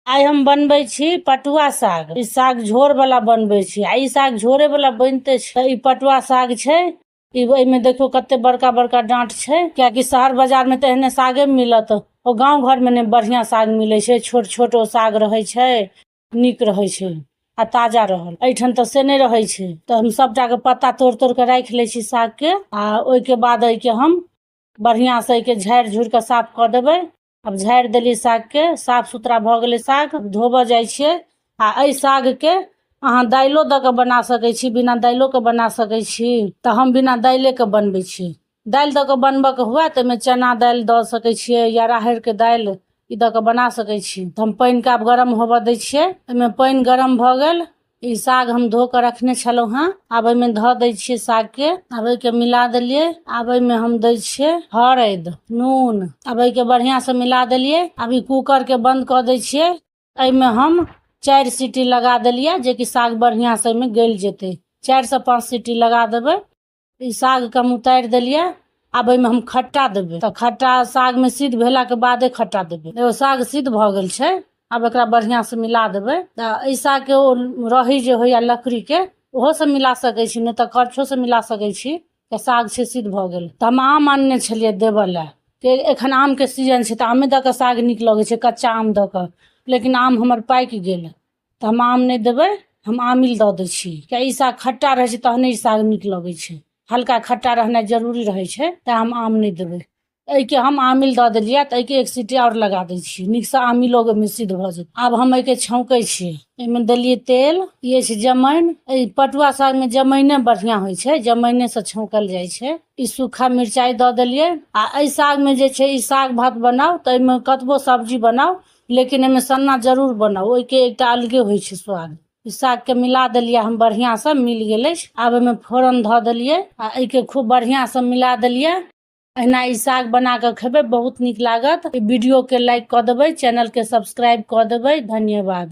आइ हम बनबै छी पटुआ साग। ई साग झोर वाला बनबै छी। आ ई साग झोरे वाला बनते छै। ई पटुआ साग छै। एमे देखो कते बड़का बड़का डांट छै। क्या कि शहर बाजार में तो एहने सागे मिलत। ओ गांव घर में ने बढ़िया साग मिले छै। छोट छोट ओ साग रहे छै, निक रहे छै आ ताजा रहल। ऐठन तो से नहीं रहे छै। तो हम सबटा के पत्ता तोड़ तोड़ के राख ले छी साग के। आ ओइ के बाद एके हम बढ़िया से एके झाड़ झूड़ के साफ क देबै। अब झाड़ देली साग के, साफ सुथरा भ गेलै साग। धोबऽ जाय छियै। आ एहि साग के अहाँ दाइलो द के बना सकै छी, बिना दाइलो के बना सकै छी। त हम बिना दाइले के बनबै छी। दाइल द के बनबऽ के हुआ त एमे चना दाइल द सकै छियै या राहड़ के दाइल ई द के बना सकै छी। त हम पाइन के आब गरम होबऽ दै छियै। एमे पाइन गरम भ गेल। ई साग हम धो के रखने छलौ हां। आब एमे ध दै छियै साग के। आब एके मिला देलियै। आब एमे हम दै छियै हरैद, नून। आब एके बढ़िया से मिला देलियै। अब ई कुकर के बंद क दै छियै। एमे हम 4 सीटी लगा देलियै, जे कि साग बढ़िया से एमे गल जेतै। 4 से 5 सीटी लगा देबै। ई साग के हम उतार देलियै। आब एमे हम खट्टा देबै। त खट्टा साग में सिद्ध भेला के बादे खट्टा देबै। एगो साग सिद्ध भ गेल छै। अब एकरा बढ़िया से मिला देबै। त ई साग के ओ रही जे होइया लकड़ी के, ओहो से मिला सकै छी, नहीं त करछो से मिला सकै छी। के साग छै सिद्ध भ गेल। त हम आम आनने छलियै देबऽ ला। के एखन आम के सीजन छै त आमे द के साग निक लगे छै, कच्चा आम द के। लेकिन आम हमर पाइक गेल त हम आम नहीं देबै। हम आमिल द दै छी। किया ई साग खट्टा रहे छै तहने ई साग निक लगे छै। हल्का खट्टा रहनाइ जरूरी रहे छै। त हम आम नहीं देबै। एके हम आमिल द देलियै। त एके एक सीटी और लगा दै छी। निक से आमिलो में सिद्ध भ जेतै। आब हम एके छौंकै छी। एमे देलियै तेल, ये छै जमैन। ई पटुआ साग में जमैने बढ़िया होय छै। जमैने से छौंकल जाय छै। ई सूखा मिर्चाई द देलियै। आ एहि साग में जे छै, ई साग भात बनाओ त एमे कतबो सब्जी बनाओ, लेकिन एमे सन्ना जरूर बनाओ। ओइ के एकटा अलगे होय छै स्वाद। ई साग के मिला देलियै हम बढ़िया से, मिल गेलै। आब एमे फोरन ध देलियै। आ एके खूब बढ़िया से मिला देलियै। अहिना ई साग बना के खेबै, बहुत निक लागत। ई वीडियो के लाइक क देबै, चैनल के सब्सक्राइब क देबै। धन्यवाद।